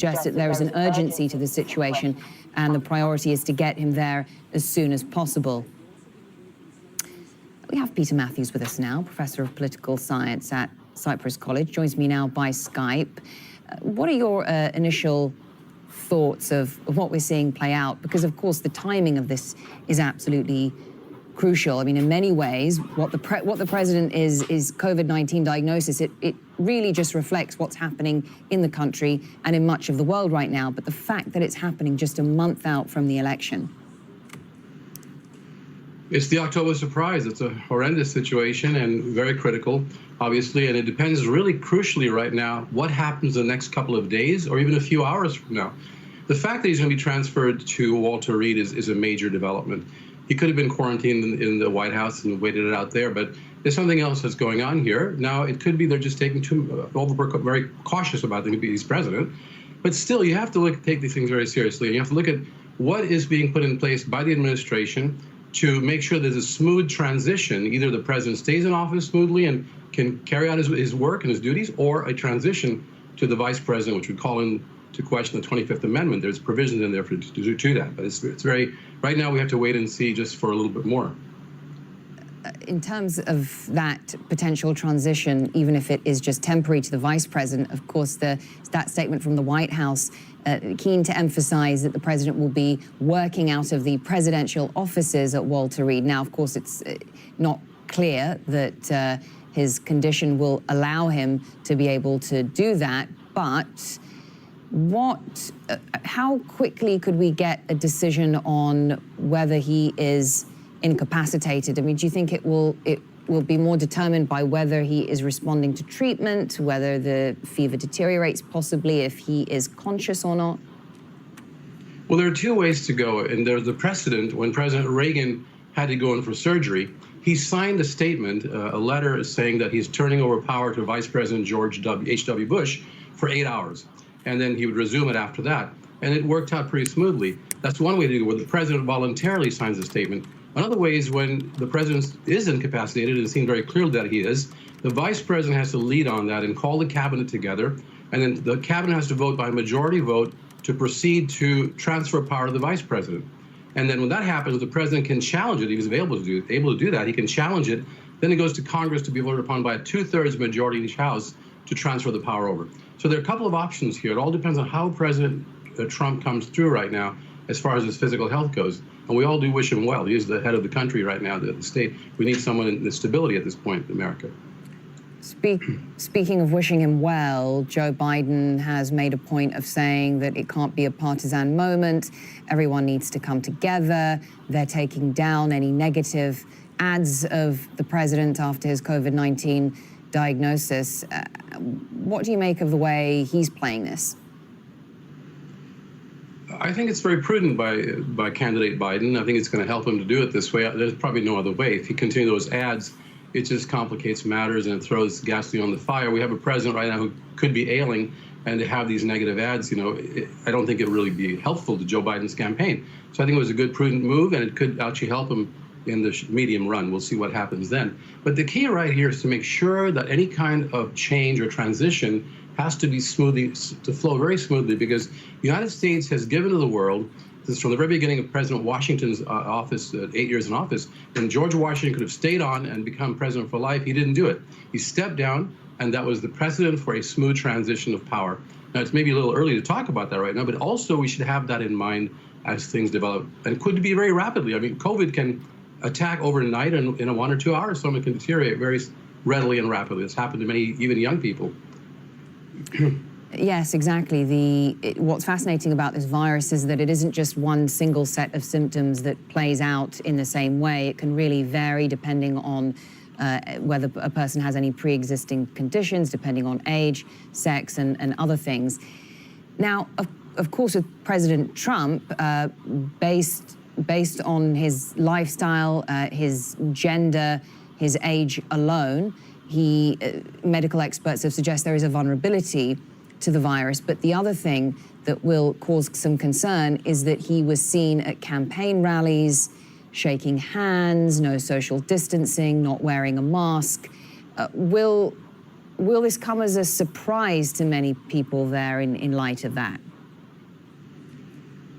suggests that there is an urgency to the situation, and the priority is to get him there as soon as possible. We have Peter Mathews with us now, Professor of Political Science at Cyprus College, joins me now by Skype. What are your initial thoughts of what we're seeing play out? Because, of course, the timing of this is absolutely crucial. I mean, in many ways, what the president is COVID-19 diagnosis. It really just reflects what's happening in the country and in much of the world right now. But the fact that it's happening just a month out from the election. It's the October surprise. It's a horrendous situation and very critical, obviously, and it depends really crucially right now what happens the next couple of days or even a few hours from now. The fact that he's going to be transferred to Walter Reed is a major development. He could have been quarantined in the White House and waited it out there, but there's something else that's going on here. Now, it could be they're just taking very cautious about him being president, but still, you have to take these things very seriously, and you have to look at what is being put in place by the administration to make sure there's a smooth transition. Either the president stays in office smoothly and can carry out his work and his duties, or a transition to the vice president, which would call into question the 25th Amendment. There's provisions in there to do that. But it's very, right now we have to wait and see just for a little bit more. In terms of that potential transition, even if it is just temporary to the vice president, of course, that statement from the White House keen to emphasize that the president will be working out of the presidential offices at Walter Reed. Now, of course, it's not clear that his condition will allow him to be able to do that, but how quickly could we get a decision on whether he is incapacitated? I mean, do you think it will be more determined by whether he is responding to treatment, whether the fever deteriorates, possibly if he is conscious or not? Well, there are two ways to go, and there's the precedent. When President Reagan had to go in for surgery, he signed a statement, a letter saying that he's turning over power to Vice President George H.W. Bush for 8 hours, and then he would resume it after that. And it worked out pretty smoothly. That's one way to do it, where the president voluntarily signs a statement. Another way is when the president is incapacitated, and it seems very clearly that he is, the vice president has to lead on that and call the cabinet together, and then the cabinet has to vote by majority vote to proceed to transfer power to the vice president. And then when that happens, the president can challenge it. He was able to do that. He can challenge it. Then it goes to Congress to be voted upon by a 2/3 majority in each house to transfer the power over. So there are a couple of options here. It all depends on how President Trump comes through right now as far as his physical health goes. And we all do wish him well. He is the head of the country right now, the state. We need someone in the stability at this point in America. Speaking of wishing him well, Joe Biden has made a point of saying that it can't be a partisan moment. Everyone needs to come together. They're taking down any negative ads of the president after his COVID-19 diagnosis. What do you make of the way he's playing this? I think it's very prudent by candidate Biden. I think it's going to help him to do it this way. There's probably no other way. If he continues those ads, it just complicates matters and it throws gasoline on the fire. We have a president right now who could be ailing, and to have these negative ads, I don't think it would really be helpful to Joe Biden's campaign. So I think it was a good, prudent move, and it could actually help him in the medium run. We'll see what happens then. But the key right here is to make sure that any kind of change or transition has to be flow very smoothly, because the United States has given to the world, this from the very beginning of President Washington's office, 8 years in office, when George Washington could have stayed on and become president for life, he didn't do it. He stepped down, and that was the precedent for a smooth transition of power. Now, it's maybe a little early to talk about that right now, but also we should have that in mind as things develop, and could be very rapidly. I mean, COVID can attack overnight, and in 1 or 2 hours, someone can deteriorate very readily and rapidly. It's happened to many, even young people. Yes, exactly. What's fascinating about this virus is that it isn't just one single set of symptoms that plays out in the same way. It can really vary depending on whether a person has any pre-existing conditions, depending on age, sex, and other things. Now, of course, with President Trump, based on his lifestyle, his gender, his age alone, medical experts have suggested there is a vulnerability to the virus. But the other thing that will cause some concern is that he was seen at campaign rallies, shaking hands, no social distancing, not wearing a mask. Will this come as a surprise to many people there in light of that?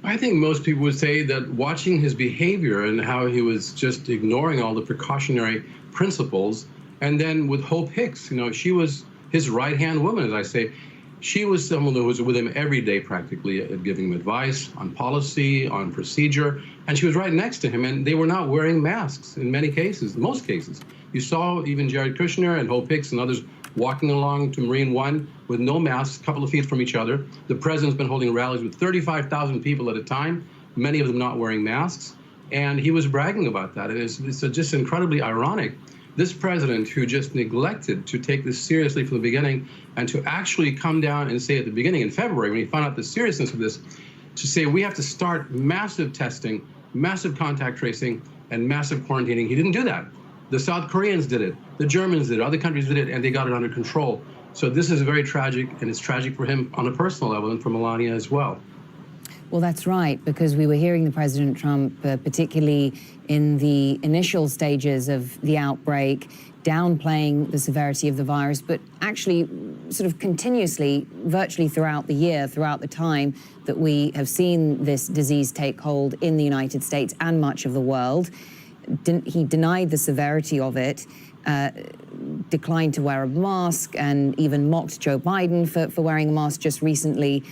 I think most people would say that watching his behavior and how he was just ignoring all the precautionary principles, and then with Hope Hicks, she was his right-hand woman, as I say. She was someone who was with him every day practically, giving him advice on policy, on procedure, and she was right next to him, and they were not wearing masks in many cases, most cases. You saw even Jared Kushner and Hope Hicks and others walking along to Marine One with no masks, a couple of feet from each other. The president's been holding rallies with 35,000 people at a time, many of them not wearing masks, and he was bragging about that. It's just incredibly ironic. This president who just neglected to take this seriously from the beginning and to actually come down and say at the beginning in February, when he found out the seriousness of this, to say we have to start massive testing, massive contact tracing, and massive quarantining. He didn't do that. The South Koreans did it, the Germans did it, other countries did it, and they got it under control. So this is very tragic, and it's tragic for him on a personal level and for Melania as well. Well, that's right, because we were hearing the President Trump, particularly in the initial stages of the outbreak, downplaying the severity of the virus, but actually sort of continuously, virtually throughout the year, throughout the time that we have seen this disease take hold in the United States and much of the world. He denied the severity of it, declined to wear a mask, and even mocked Joe Biden for wearing a mask just recently.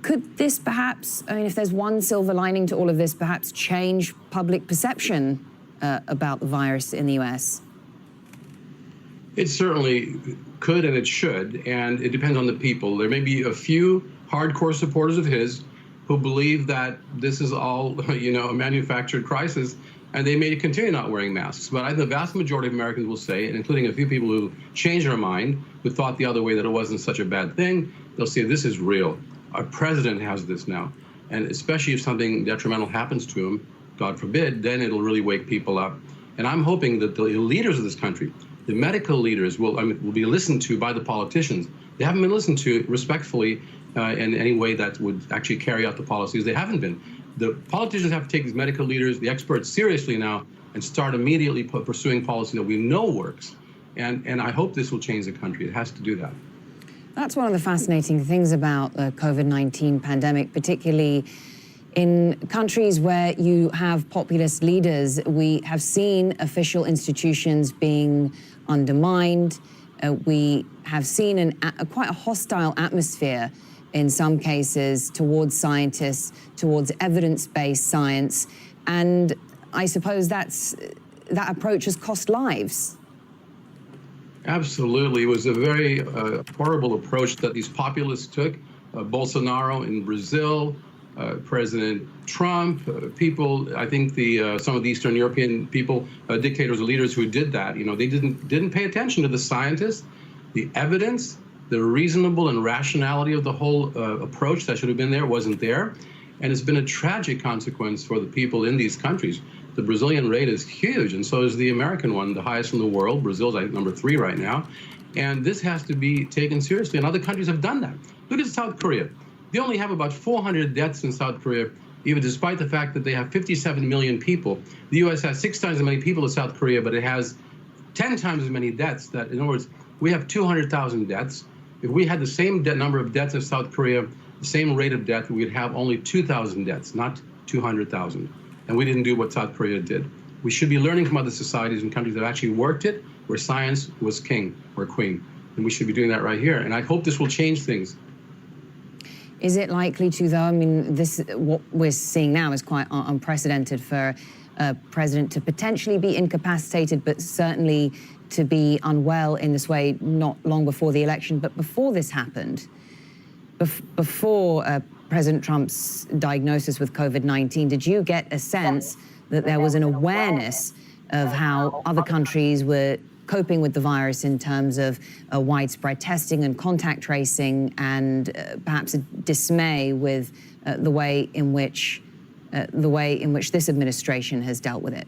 Could this perhaps, if there's one silver lining to all of this, perhaps change public perception about the virus in the U.S.? It certainly could and it should, and it depends on the people. There may be a few hardcore supporters of his who believe that this is all, a manufactured crisis, and they may continue not wearing masks. But I think the vast majority of Americans will say, and including a few people who changed their mind, who thought the other way that it wasn't such a bad thing, they'll say this is real. Our president has this now, and especially if something detrimental happens to him, God forbid, then it'll really wake people up. And I'm hoping that the leaders of this country, the medical leaders, will be listened to by the politicians. They haven't been listened to respectfully in any way that would actually carry out the policies. They haven't been. The politicians have to take these medical leaders, the experts, seriously now and start immediately pursuing policy that we know works. And I hope this will change the country. It has to do that. That's one of the fascinating things about the COVID-19 pandemic, particularly in countries where you have populist leaders. We have seen official institutions being undermined. We have seen quite a hostile atmosphere in some cases towards scientists, towards evidence-based science. And I suppose that approach has cost lives. Absolutely. It was a very horrible approach that these populists took. Bolsonaro in Brazil, President Trump, people, I think some of the Eastern European people, dictators or leaders who did that, they didn't pay attention to the scientists, the evidence, the reasonable and rationality of the whole approach that should have been there wasn't there. And it's been a tragic consequence for the people in these countries. The Brazilian rate is huge, and so is the American one, the highest in the world. Brazil's, I think, number 3 right now. And this has to be taken seriously, and other countries have done that. Look at South Korea. They only have about 400 deaths in South Korea, even despite the fact that they have 57 million people. The U.S. has 6 times as many people as South Korea, but it has 10 times as many deaths. That, in other words, we have 200,000 deaths. If we had the same number of deaths as South Korea, the same rate of death, we'd have only 2,000 deaths, not 200,000. And we didn't do what South Korea did. We should be learning from other societies and countries that actually worked it, where science was king or queen. And we should be doing that right here. And I hope this will change things. Is it likely to, though? I mean, what we're seeing now is quite unprecedented for a president to potentially be incapacitated, but certainly to be unwell in this way not long before the election. But before this happened, before President Trump's diagnosis with COVID-19, did you get a sense that there was an awareness of how other countries were coping with the virus in terms of widespread testing and contact tracing, and perhaps a dismay with the way in which this administration has dealt with it?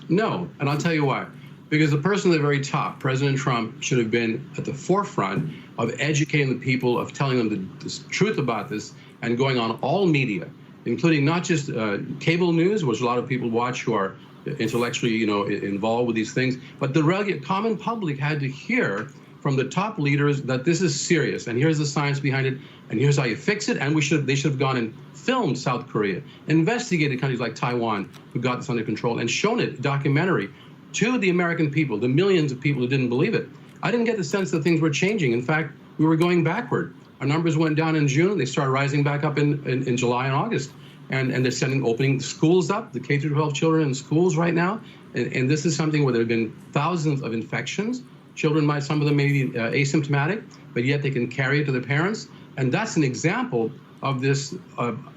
No, and I'll tell you why. Because the person at the very top, President Trump, should have been at the forefront of educating the people, of telling them the truth about this, and going on all media, including not just cable news, which a lot of people watch who are intellectually, involved with these things, but the regular common public had to hear from the top leaders that this is serious, and here's the science behind it, and here's how you fix it, and they should have gone and filmed South Korea, investigated countries like Taiwan who got this under control, and shown it, documentary, to the American people, the millions of people who didn't believe it. I didn't get the sense that things were changing. In fact, we were going backward. Our numbers went down in June, they started rising back up in July and August. And they're opening schools up, the K-12 children in schools right now. And this is something where there have been thousands of infections. Children some of them may be asymptomatic, but yet they can carry it to their parents. And that's an example of this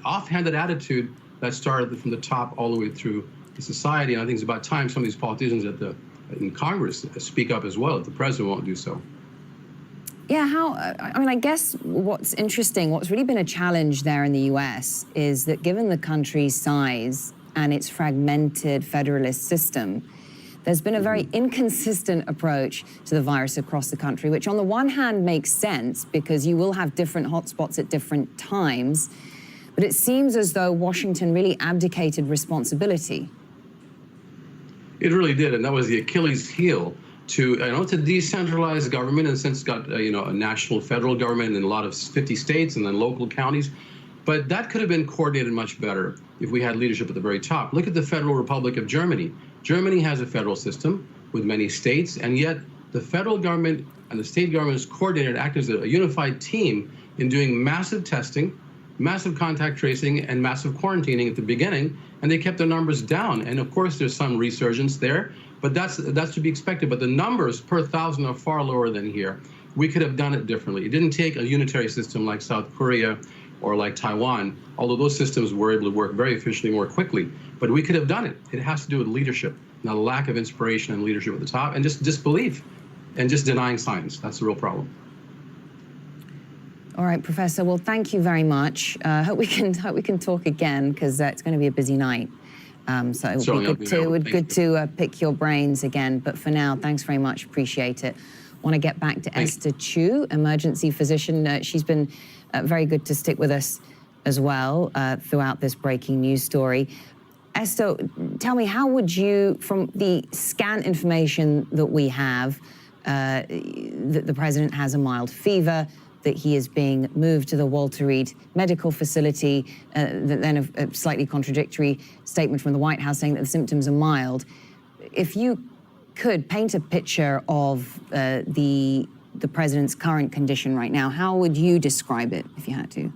offhanded attitude that started from the top all the way through the society. And I think it's about time some of these politicians in Congress speak up as well, if the president won't do so. Yeah, I guess what's interesting, what's really been a challenge there in the US is that given the country's size and its fragmented federalist system, there's been a very inconsistent approach to the virus across the country, which on the one hand makes sense because you will have different hotspots at different times, but it seems as though Washington really abdicated responsibility. It really did, and that was the Achilles heel to decentralize government, in a sense, got a national federal government in a lot of 50 states and then local counties. But that could have been coordinated much better if we had leadership at the very top. Look at the Federal Republic of Germany. Germany has a federal system with many states, and yet the federal government and the state governments coordinated, act as a unified team in doing massive testing, massive contact tracing, and massive quarantining at the beginning, and they kept their numbers down. And of course, there's some resurgence there, but that's to be expected. But the numbers per thousand are far lower than here. We could have done it differently. It didn't take a unitary system like South Korea or like Taiwan, although those systems were able to work very efficiently more quickly. But we could have done it. It has to do with leadership, not a lack of inspiration and leadership at the top, and just disbelief and just denying science. That's the real problem. All right, Professor. Well, thank you very much. Hope we can talk again because it's going to be a busy night. So it would be good to pick your brains again. But for now, thanks very much. Appreciate it. Want to get back to Esther Chu, emergency physician. She's been very good to stick with us as well throughout this breaking news story. Esther, tell me, how would you, from the scant information that we have, that the president has a mild fever, that he is being moved to the Walter Reed Medical Facility, then a slightly contradictory statement from the White House saying that the symptoms are mild. If you could paint a picture of the president's current condition right now, how would you describe it if you had to?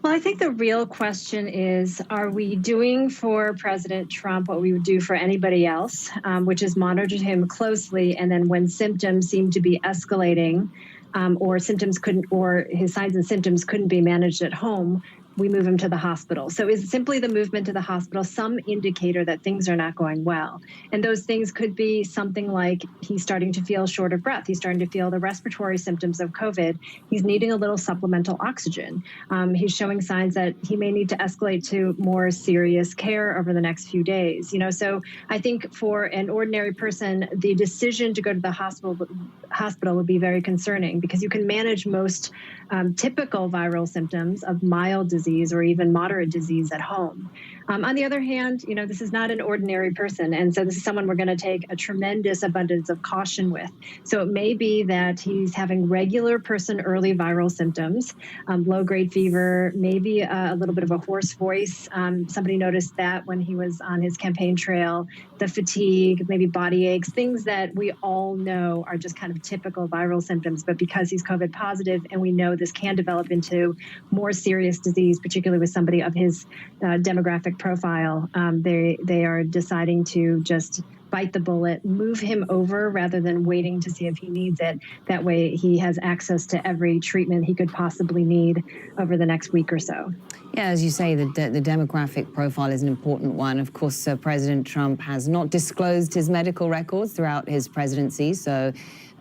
Well, I think the real question is, are we doing for President Trump what we would do for anybody else, which is monitor him closely, and then when symptoms seem to be escalating, or his signs and symptoms couldn't be managed at home, we move him to the hospital. So is simply the movement to the hospital some indicator that things are not going well? And those things could be something like he's starting to feel short of breath. He's starting to feel the respiratory symptoms of COVID. He's needing a little supplemental oxygen. He's showing signs that he may need to escalate to more serious care over the next few days. So I think for an ordinary person, the decision to go to the hospital would be very concerning because you can manage most typical viral symptoms of mild disease or even moderate disease at home. On the other hand, this is not an ordinary person. And so this is someone we're going to take a tremendous abundance of caution with. So it may be that he's having regular early viral symptoms, low-grade fever, maybe a little bit of a hoarse voice. Somebody noticed that when he was on his campaign trail, the fatigue, maybe body aches, things that we all know are just kind of typical viral symptoms. But because he's COVID positive and we know this can develop into more serious disease, particularly with somebody of his demographic profile, they are deciding to just bite the bullet, move him over rather than waiting to see if he needs it. That way he has access to every treatment he could possibly need over the next week or so. Yeah, as you say, the demographic profile is an important one. Of course, President Trump has not disclosed his medical records throughout his presidency, so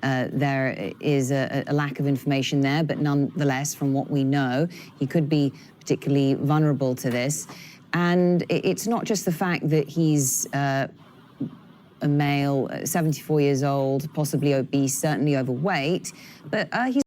there is a lack of information there, but nonetheless, from what we know, he could be particularly vulnerable to this. And it's not just the fact that he's a male, 74 years old, possibly obese, certainly overweight, but he's